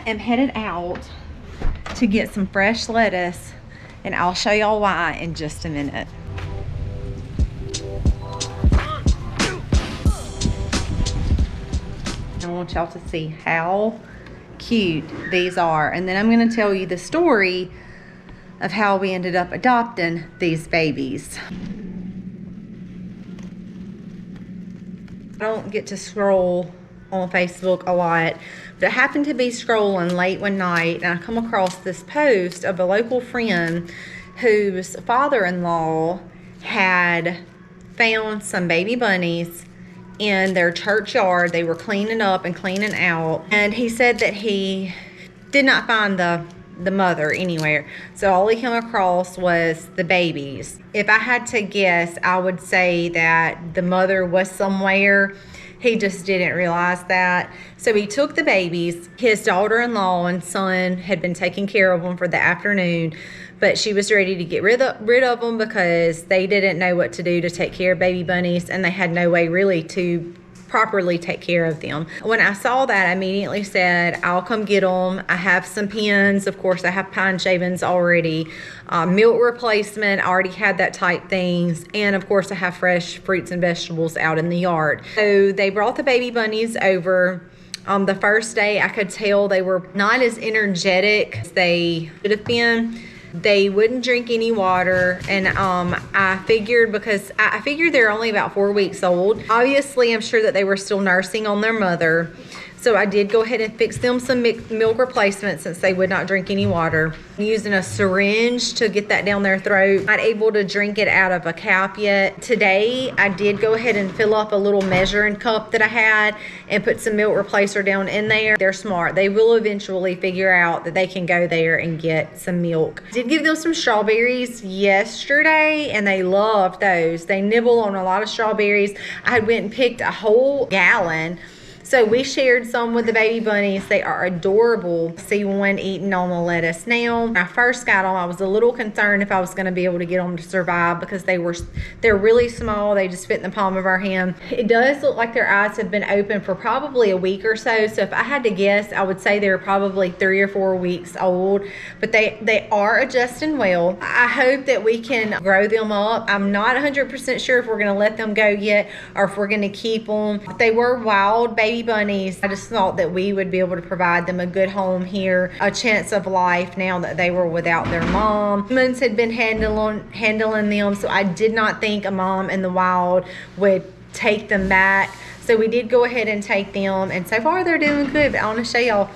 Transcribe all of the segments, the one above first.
am headed out to get some fresh lettuce, and I'll show y'all why in just a minute. I want y'all to see how cute these are, and then I'm going to tell you the story of how we ended up adopting these babies. I don't get to scroll on Facebook a lot, but I happened to be scrolling late one night, and I come across this post of a local friend whose father-in-law had found some baby bunnies in their churchyard. They were cleaning up and cleaning out, and he said that he did not find the mother anywhere, so all he came across was the babies. If I had to guess, I would say that the mother was somewhere. He just didn't realize that. So he took the babies. His daughter-in-law and son had been taking care of them for the afternoon, but she was ready to get rid of them because they didn't know what to do to take care of baby bunnies, and they had no way really to properly take care of them. When I saw that, I immediately said, I'll come get them. I have some pins. Of course, I have pine shavings already. Milk replacement, I already had that type things. And of course, I have fresh fruits and vegetables out in the yard. So they brought the baby bunnies over. The first day, I could tell they were not as energetic as they should have been. They wouldn't drink any water, and I figured, because I figured they're only about 4 weeks old. Obviously, I'm sure that they were still nursing on their mother, so I did go ahead and fix them some milk replacement since they would not drink any water. I'm using a syringe to get that down their throat. Not able to drink it out of a cap yet. Today, I did go ahead and fill up a little measuring cup that I had and put some milk replacer down in there. They're smart. They will eventually figure out that they can go there and get some milk. I did give them some strawberries yesterday, and they loved those. They nibble on a lot of strawberries. I had went and picked a whole gallon. So we shared some with the baby bunnies. They are adorable. See one eating on the lettuce now. When I first got them, I was a little concerned if I was going to be able to get them to survive because they're really small. They just fit in the palm of our hand. It does look like their eyes have been open for probably a week or so. So if I had to guess, I would say they're probably 3 or 4 weeks old. But they are adjusting well. I hope that we can grow them up. I'm not 100% sure if we're going to let them go yet or if we're going to keep them. If they were wild baby bunnies, I just thought that we would be able to provide them a good home here, a chance of life now that they were without their mom. Humans had been handling them, so I did not think a mom in the wild would take them back. So we did go ahead and take them, and so far they're doing good. But I want to show y'all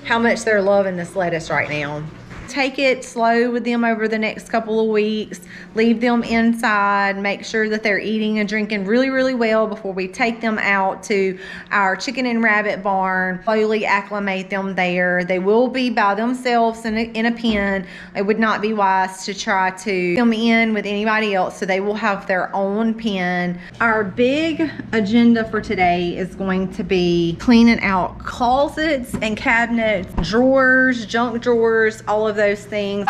how much they're loving this lettuce right now. Take it slow with them over the next couple of weeks. Leave them inside. Make sure that they're eating and drinking really, really well before we take them out to our chicken and rabbit barn. Slowly acclimate them there. They will be by themselves in a pen. It would not be wise to try to come in with anybody else, so they will have their own pen. Our big agenda for today is going to be cleaning out closets and cabinets, drawers, junk drawers, all of those things.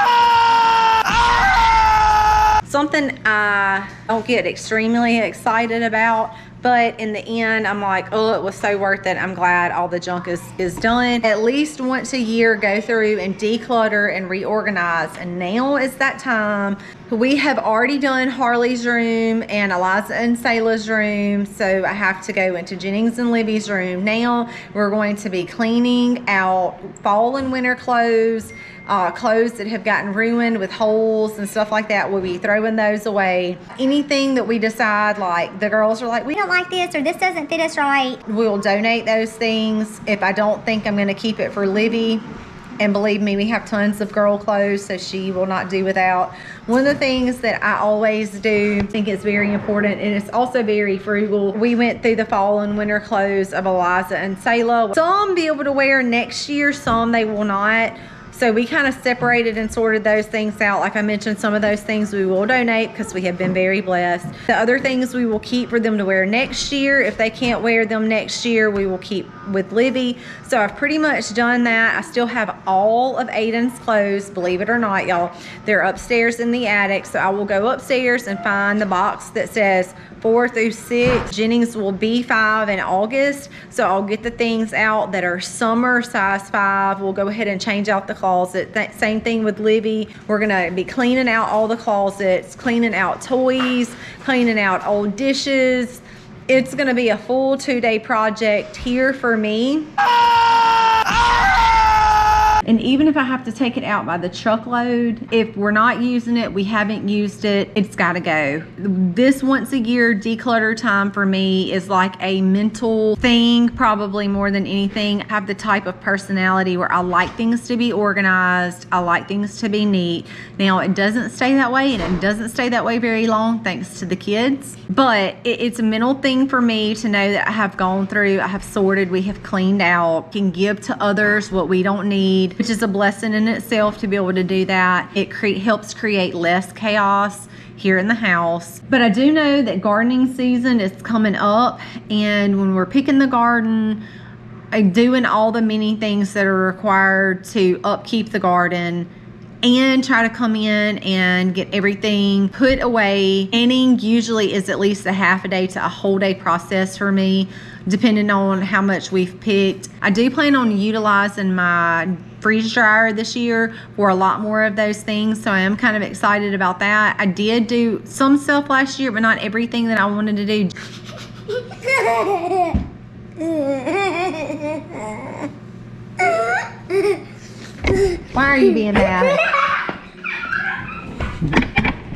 Something I don't get extremely excited about, but in the end, I'm like, oh, it was so worth it. I'm glad all the junk is done. At least once a year, go through and declutter and reorganize. And now is that time. We have already done Harley's room and Eliza and Selah's room, so I have to go into Jennings and Libby's room. Now we're going to be cleaning out fall and winter clothes. Clothes that have gotten ruined with holes and stuff like that, we'll be throwing those away. Anything that we decide, like the girls are like, we don't like this or this doesn't fit us right, we'll donate those things. If I don't think I'm going to keep it for Libby, and believe me, we have tons of girl clothes, so she will not do without. One of the things that I always do, I think it's very important, and it's also very frugal. We went through the fall and winter clothes of Eliza and Selah. Some be able to wear next year, some they will not. So we kind of separated and sorted those things out. Like I mentioned, some of those things we will donate because we have been very blessed. The other things we will keep for them to wear next year. If they can't wear them next year, we will keep with Libby. So I've pretty much done that. I still have all of Aiden's clothes, believe it or not, y'all. They're upstairs in the attic. So I will go upstairs and find the box that says 4 through 6. Jennings will be 5 in August, so I'll get the things out that are summer size 5. We'll go ahead and change out the closet. Same thing with Livy. We're gonna be cleaning out all the closets, cleaning out toys, cleaning out old dishes. It's gonna be a full 2-day project here for me. And even if I have to take it out by the truckload, if we're not using it, we haven't used it, it's gotta go. This once a year declutter time for me is like a mental thing, probably more than anything. I have the type of personality where I like things to be organized. I like things to be neat. Now, it doesn't stay that way, and it doesn't stay that way very long thanks to the kids. But it's a mental thing for me to know that I have gone through, I have sorted, we have cleaned out, can give to others what we don't need, which is a blessing in itself to be able to do that. It helps create less chaos here in the house. But I do know that gardening season is coming up, and when we're picking the garden, doing all the many things that are required to upkeep the garden, and try to come in and get everything put away. Canning usually is at least a half a day to a whole day process for me, depending on how much we've picked. I do plan on utilizing my freeze dryer this year for a lot more of those things, so I am kind of excited about that. I did do some stuff last year, but not everything that I wanted to do. Why are you being bad?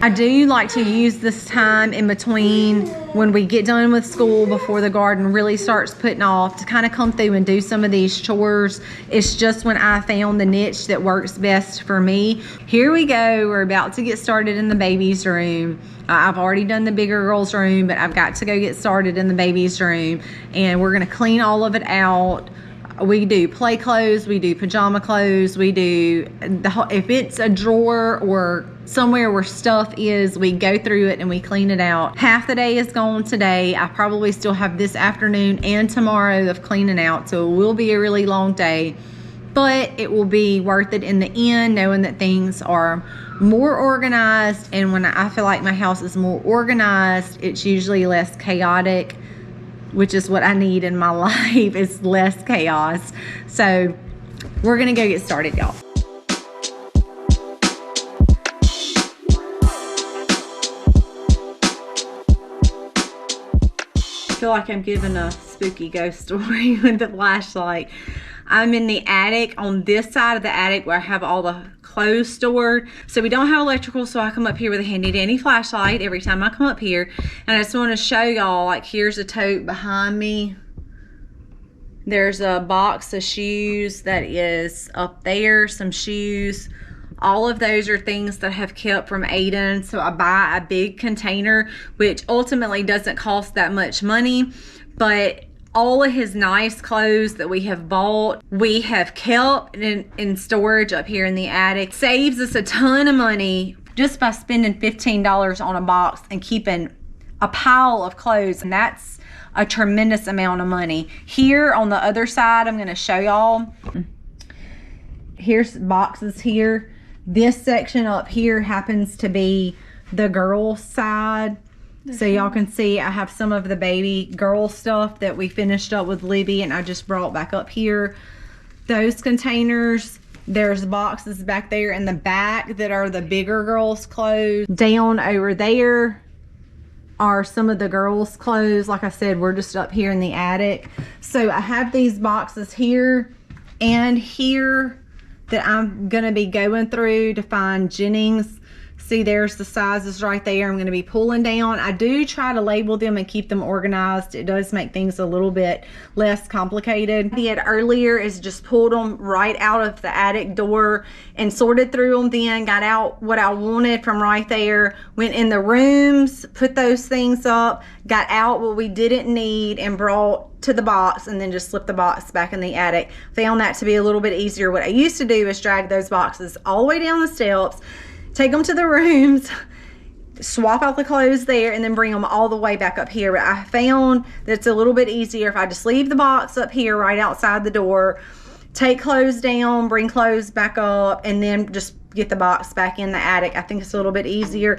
I do like to use this time in between when we get done with school, before the garden really starts putting off, to kind of come through and do some of these chores. It's just when I found the niche that works best for me. Here we go. We're about to get started in the baby's room. I've already done the bigger girl's room, but I've got to go get started in the baby's room, and we're going to clean all of it out. We do play clothes, we do pajama clothes, we do, if it's a drawer or somewhere where stuff is, we go through it and we clean it out. Half the day is gone today. I probably still have this afternoon and tomorrow of cleaning out, so it will be a really long day, but it will be worth it in the end, knowing that things are more organized. And when I feel like my house is more organized, it's usually less chaotic, which is what I need in my life, is less chaos. So we're gonna go get started, y'all. I feel like I'm giving a spooky ghost story with the flashlight. I'm in the attic, on this side of the attic where I have all the clothes stored. So we don't have electrical, so I come up here with a handy dandy flashlight every time I come up here. And I just want to show y'all, like, here's a tote behind me. There's a box of shoes that is up there, some shoes. All of those are things that I have kept from Aiden. So I buy a big container, which ultimately doesn't cost that much money, but all of his nice clothes that we have bought, we have kept in storage up here in the attic. Saves us a ton of money just by spending $15 on a box and keeping a pile of clothes, and that's a tremendous amount of money. Here on the other side, I'm gonna show y'all. Here's boxes here. This section up here happens to be the girls' side. So y'all can see I have some of the baby girl stuff that we finished up with Libby, and I just brought back up here. Those containers, there's boxes back there in the back that are the bigger girls' clothes. Down over there are some of the girls' clothes. Like I said, we're just up here in the attic. So I have these boxes here and here that I'm gonna be going through to find Jennings. See, there's the sizes right there. I'm going to be pulling down. I do try to label them and keep them organized. It does make things a little bit less complicated. What I did earlier is just pulled them right out of the attic door and sorted through them, then got out what I wanted from right there, went in the rooms, put those things up, got out what we didn't need and brought to the box, and then just slipped the box back in the attic. Found that to be a little bit easier. What I used to do is drag those boxes all the way down the steps, take them to the rooms, swap out the clothes there, and then bring them all the way back up here. But I found that it's a little bit easier if I just leave the box up here right outside the door, take clothes down, bring clothes back up, and then just get the box back in the attic. I think it's a little bit easier.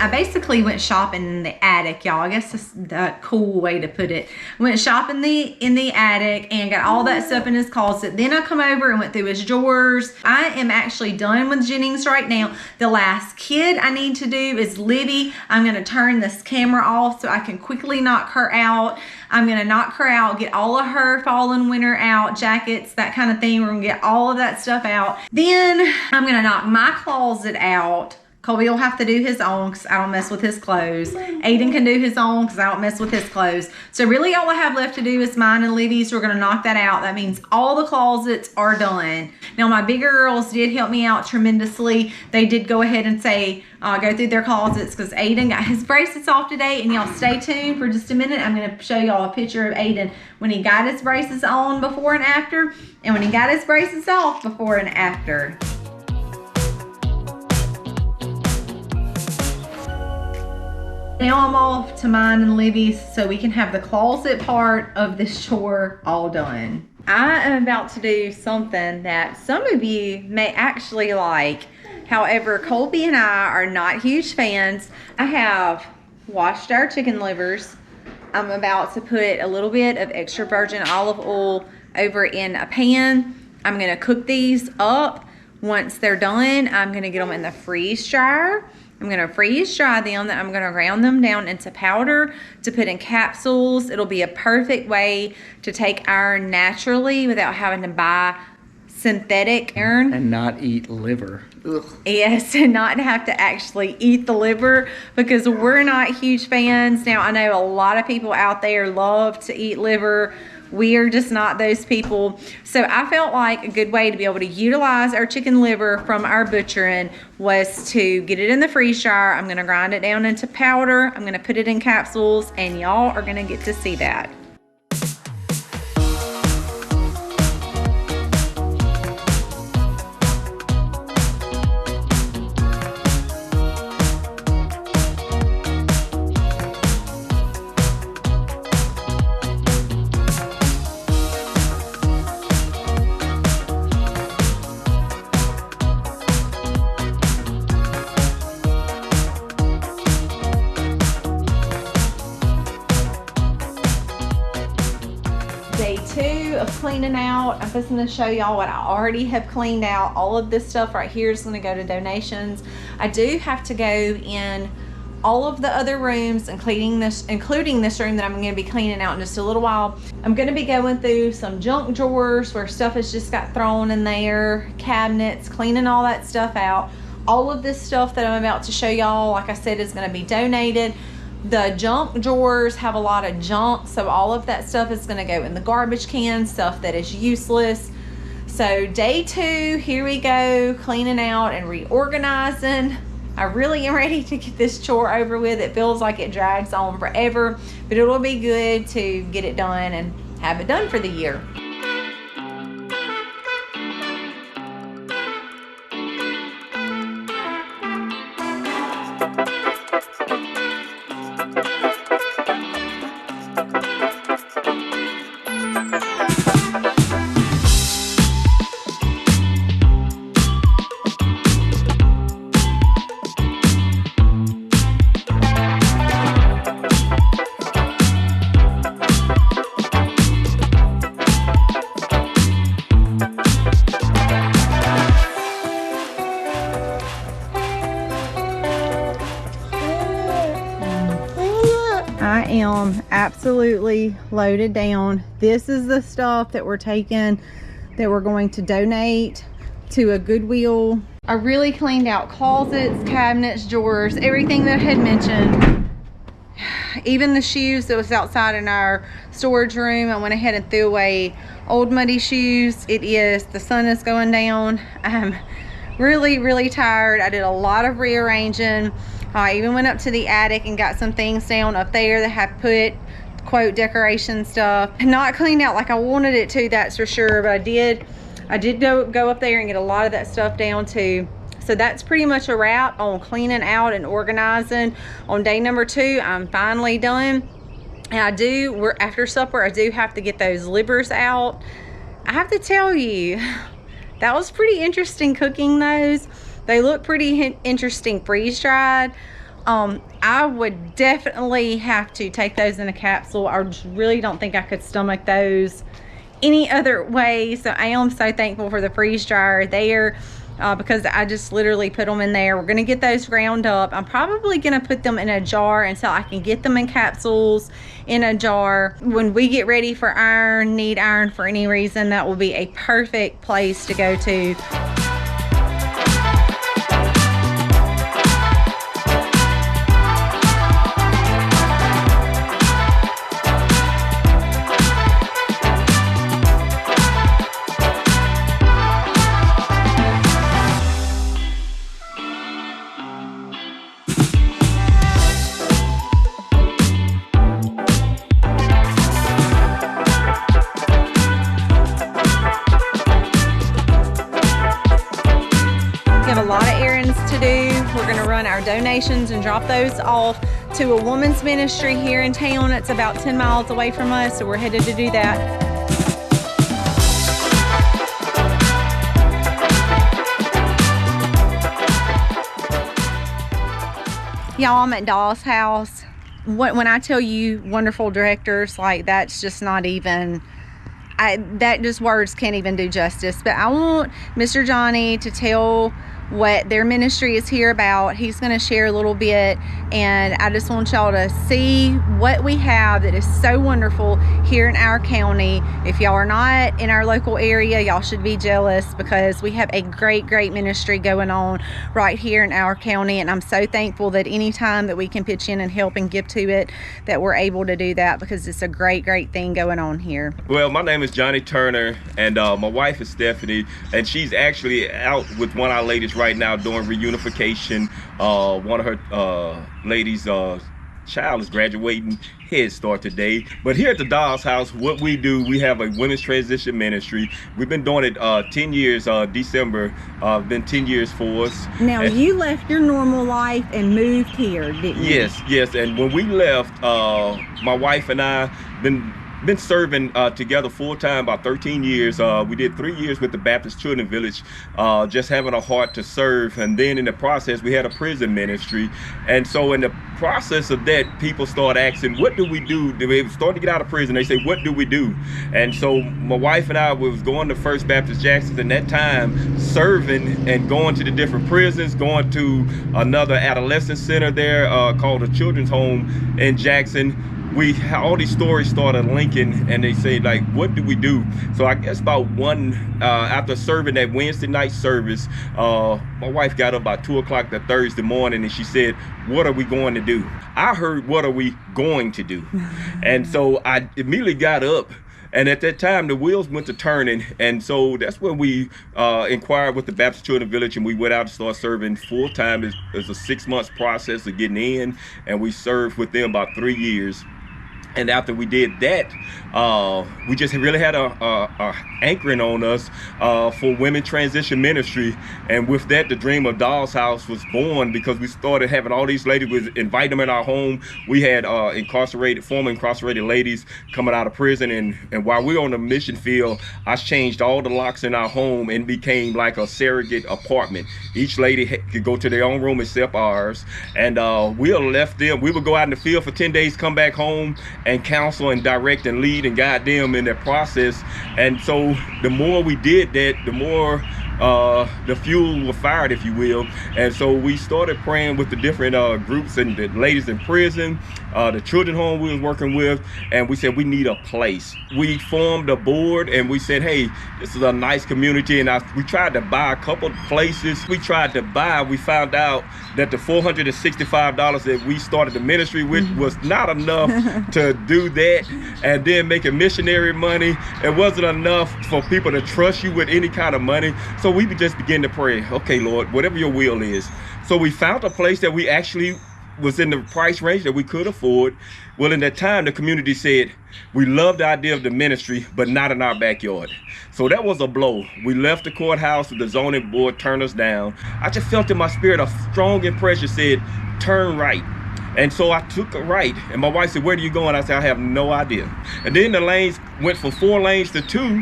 I basically went shopping in the attic, y'all. I guess that's the cool way to put it. Went shopping in the attic and got all that stuff in his closet. Then I come over and went through his drawers. I am actually done with Jennings right now. The last kid I need to do is Libby. I'm gonna turn this camera off so I can quickly knock her out. I'm gonna knock her out, get all of her fall and winter out, jackets, that kind of thing. We're gonna get all of that stuff out. Then I'm gonna knock my closet out. Colby will have to do his own because I don't mess with his clothes. Aiden can do his own because I don't mess with his clothes. So really all I have left to do is mine and Libby's. We're going to knock that out. That means all the closets are done. Now my bigger girls did help me out tremendously. They did go ahead and say, go through their closets because Aiden got his braces off today. And y'all stay tuned for just a minute. I'm going to show y'all a picture of Aiden when he got his braces on before and after, and when he got his braces off before and after. Now I'm off to mine and Libby's so we can have the closet part of this chore all done. I am about to do something that some of you may actually like. However, Colby and I are not huge fans. I have washed our chicken livers. I'm about to put a little bit of extra virgin olive oil over in a pan. I'm gonna cook these up. Once they're done, I'm gonna get them in the freeze dryer. I'm going to freeze dry them, then I'm going to ground them down into powder to put in capsules. It'll be a perfect way to take iron naturally without having to buy synthetic iron. And not eat liver. Ugh. Yes, and not have to actually eat the liver because we're not huge fans. Now, I know a lot of people out there love to eat liver. We are just not those people. So I felt like a good way to be able to utilize our chicken liver from our butchering was to get it in the freeze dryer. I'm gonna grind it down into powder. I'm gonna put it in capsules and y'all are gonna get to see that. Day 2 of cleaning out. I'm just going to show y'all what I already have cleaned out. All of this stuff right here is going to go to donations. I do have to go in all of the other rooms, including this room that I'm going to be cleaning out in just a little while. I'm going to be going through some junk drawers where stuff has just got thrown in there, cabinets, cleaning all that stuff out. All of this stuff that I'm about to show y'all, like I said, is going to be donated. The junk drawers have a lot of junk, so all of that stuff is going to go in the garbage can, stuff that is useless. So day 2, here we go, cleaning out and reorganizing. I really am ready to get this chore over with. It feels like it drags on forever, but it'll be good to get it done and have it done for the year. I am absolutely loaded down. This is the stuff that we're taking, that we're going to donate to a Goodwill. I really cleaned out closets, cabinets, drawers, everything that I had mentioned. Even the shoes that was outside in our storage room, I went ahead and threw away old muddy shoes. The sun is going down. I'm really tired. I did a lot of rearranging. I even went up to the attic and got some things down up there that had put quote decoration stuff. Not cleaned out like I wanted it to, that's for sure, but I did go up there and get a lot of that stuff down too. So that's pretty much a wrap on cleaning out and organizing. On day number 2, I'm finally done. And we're after supper, I do have to get those livers out. I have to tell you, that was pretty interesting cooking those. They look pretty interesting freeze dried. I would definitely have to take those in a capsule. I just really don't think I could stomach those any other way. So I am so thankful for the freeze dryer there, because I just literally put them in there. We're gonna get those ground up. I'm probably gonna put them in a jar until I can get them in capsules in a jar. When we get ready for iron, need iron for any reason, that will be a perfect place to go to. Our donations and drop those off to a woman's ministry here in town. It's about 10 miles away from us, so we're headed to do that. Y'all, I'm at Doll's house. When I tell you wonderful directors, like, that's just not even, that just words can't even do justice. But I want Mr. Johnny to tell what their ministry is here about. He's going to share a little bit, and I just want y'all to see what we have that is so wonderful here in our county. If y'all are not in our local area, y'all should be jealous, because we have a great ministry going on right here in our county, and I'm so thankful that anytime that we can pitch in and help and give to it, that we're able to do that, because it's a great thing going on here. Well, my name is Johnny Turner, and my wife is Stephanie, and she's actually out with one of our ladies right now doing reunification. One of her ladies' child is graduating Head Start today. But here at the Doll's House, what we do, we have a women's transition ministry. We've been doing it 10 years. December been 10 years for us. Now, you left your normal life and moved here, didn't you? Yes. And when we left, my wife and I been serving together full-time about 13 years. We did 3 years with the Baptist Children Village, just having a heart to serve. And then in the process, we had a prison ministry. And so in the process of that, people start asking, what do we do? They start to get out of prison. They say, what do we do? And so my wife and I was going to First Baptist Jackson in that time, serving and going to the different prisons, going to another adolescent center there called the Children's Home in Jackson. All these stories started linking, and they say, like, what do we do? So I guess about after serving that Wednesday night service, my wife got up about 2 o'clock that Thursday morning, and she said, what are we going to do? I heard, what are we going to do? And so I immediately got up. And at that time, the wheels went to turning. And so that's when we inquired with the Baptist Children Village, and we went out to start serving full time. It's a 6 months process of getting in, and we served with them about 3 years. And after we did that, we just really had a anchoring on us for women transition ministry. And with that, the dream of Doll's House was born, because we started having all these ladies, we invite them in our home. We had former incarcerated ladies coming out of prison. And while we were on the mission field, I changed all the locks in our home and became like a surrogate apartment. Each lady could go to their own room except ours. And we left them. We would go out in the field for 10 days, come back home, and counsel and direct and lead and guide them in that process. And so the more we did that, the more the fuel was fired, if you will. And so we started praying with the different groups and the ladies in prison, the children home we was working with, and we said we need a place. We formed a board, and we said, hey, this is a nice community. And we tried to buy a couple places. We found out that the $465 that we started the ministry with was not enough to do that. And then making missionary money, it wasn't enough for people to trust you with any kind of money. So we just began to pray, okay, Lord, whatever your will is. So we found a place that we actually was in the price range that we could afford. Well, in that time, the community said, we love the idea of the ministry, but not in our backyard. So that was a blow. We left the courthouse, the zoning board turned us down. I just felt in my spirit a strong impression, said, turn right. And so I took a right, and my wife said, where are you going? I said, I have no idea. And then the lanes went from 4 lanes to 2.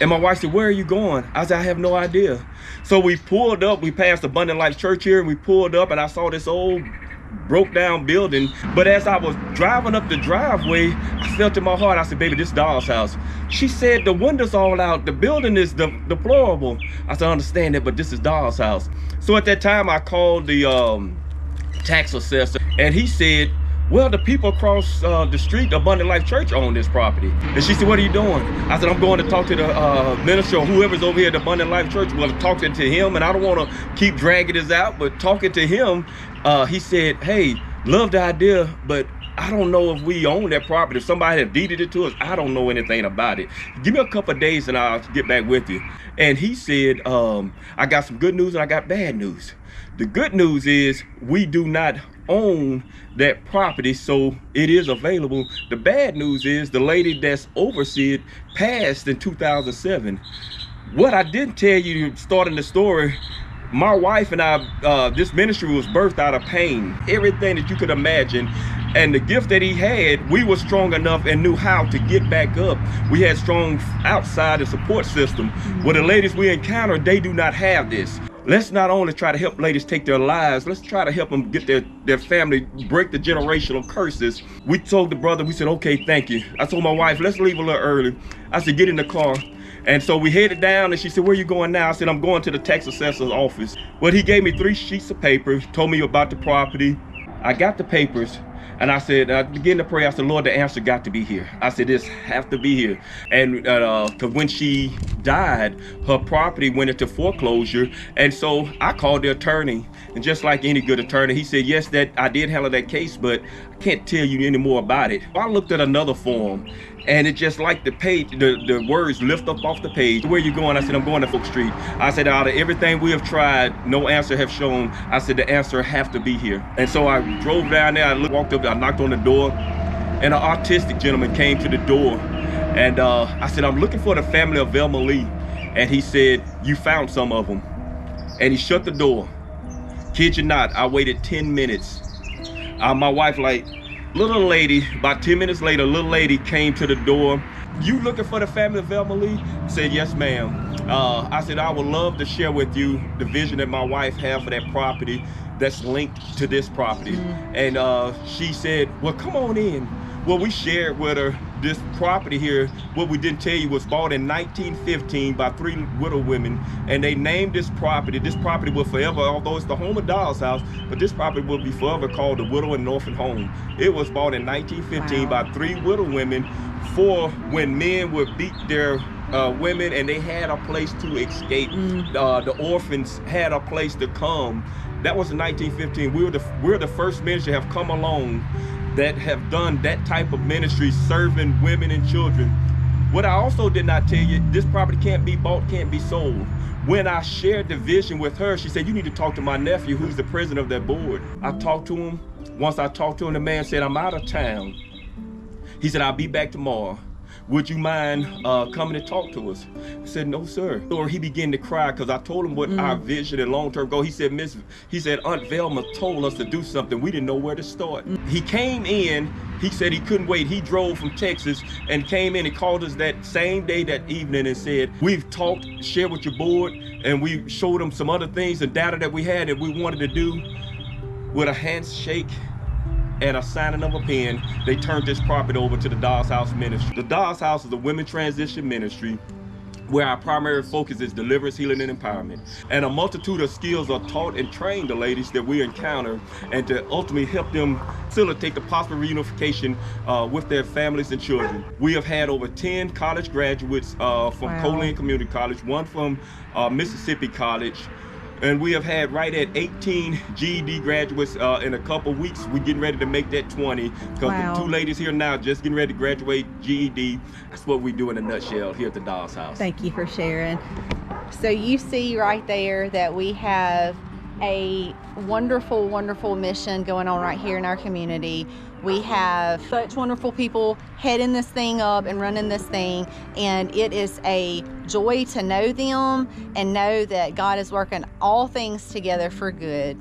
And my wife said, where are you going? I said, I have no idea. So we pulled up, we passed Abundant Life Church here, and we pulled up, and I saw this old broke down building. But as I was driving up the driveway, I felt in my heart, I said, baby, this is Doll's house. She said, the windows all out, the building is deplorable. I said, I understand that, but this is Doll's house. So at that time, I called the tax assessor, and he said, well, the people across the street, Abundant Life Church, own this property. And she said, what are you doing? I said, I'm going to talk to the minister or whoever's over here at Abundant Life Church. Well, talking to him, and I don't want to keep dragging this out, but talking to him, he said, hey, love the idea, but I don't know if we own that property. If somebody had deeded it to us, I don't know anything about it. Give me a couple of days and I'll get back with you. And he said, I got some good news and I got bad news. The good news is we do not own that property, so it is available. The bad news is the lady that's overseeing it passed in 2007. What I didn't tell you starting the story, my wife and I, this ministry was birthed out of pain, everything that you could imagine. And the gift that he had, we were strong enough and knew how to get back up. We had strong outside and support system. Well, the ladies we encountered, they do not have this. Let's not only try to help ladies take their lives, let's try to help them get their family, break the generational curses. We told the brother, we said, okay, thank you. I told my wife, let's leave a little early. I said, get in the car. And so we headed down, and she said, where are you going now? I said, I'm going to the tax assessor's office. Well, he gave me 3 sheets of paper, told me about the property. I got the papers. And I said, I began to pray. I said, Lord, the answer got to be here. I said, this have to be here. And because when she died, her property went into foreclosure. And so I called the attorney. And just like any good attorney, he said, yes, that I did handle that case, but I can't tell you any more about it. I looked at another form, and it just like the page, the words lift up off the page. Where you going? I said, I'm going to Folk Street. I said, out of everything we have tried, no answer have shown. I said, the answer have to be here. And so I drove down there, I walked up, I knocked on the door, and an autistic gentleman came to the door. And I said, I'm looking for the family of Velma Lee. And he said, you found some of them. And he shut the door. Kid you not, I waited 10 minutes. My wife, like, little lady, about 10 minutes later, little lady came to the door. You looking for the family of Velma Lee? I said, yes, ma'am. I said, I would love to share with you the vision that my wife had for that property that's linked to this property. And she said, well, come on in. Well, we shared with her this property here. What we didn't tell you was bought in 1915 by 3 widow women, and they named this property. This property will forever, although it's the home of Doll's house, but this property will be forever called the Widow and Orphan Home. It was bought in 1915 by 3 widow women for when men would beat their women and they had a place to escape. The orphans had a place to come. That was in 1915. We're the first ministry to have come along that have done that type of ministry, serving women and children. What I also did not tell you, this property can't be bought, can't be sold. When I shared the vision with her, she said, you need to talk to my nephew, who's the president of that board. I talked to him. Once I talked to him, the man said, I'm out of town. He said, I'll be back tomorrow. Would you mind coming to talk to us? I said, no, sir. Or he began to cry because I told him what our vision and long-term goal. He said, Aunt Velma told us to do something. We didn't know where to start. He came in, he said he couldn't wait. He drove from Texas and came in and called us that same day, that evening, and said, we've talked, shared with your board, and we showed them some other things and data that we had that we wanted to do. With a handshake and a signing of a pen, they turned this property over to the Doll's House Ministry. The Doll's House is a women transition ministry where our primary focus is deliverance, healing, and empowerment. And a multitude of skills are taught and trained the ladies that we encounter, and to ultimately help them facilitate the possible reunification with their families and children. We have had over 10 college graduates from Colin Community College, 1 from Mississippi College, and we have had right at 18 GED graduates in a couple weeks. We're getting ready to make that 20 because the 2 ladies here now just getting ready to graduate GED. That's what we do in a nutshell here at the Doll's House. Thank you for sharing. So you see right there that we have a wonderful, wonderful mission going on right here in our community. We have such wonderful people heading this thing up and running this thing, and it is a joy to know them and know that God is working all things together for good.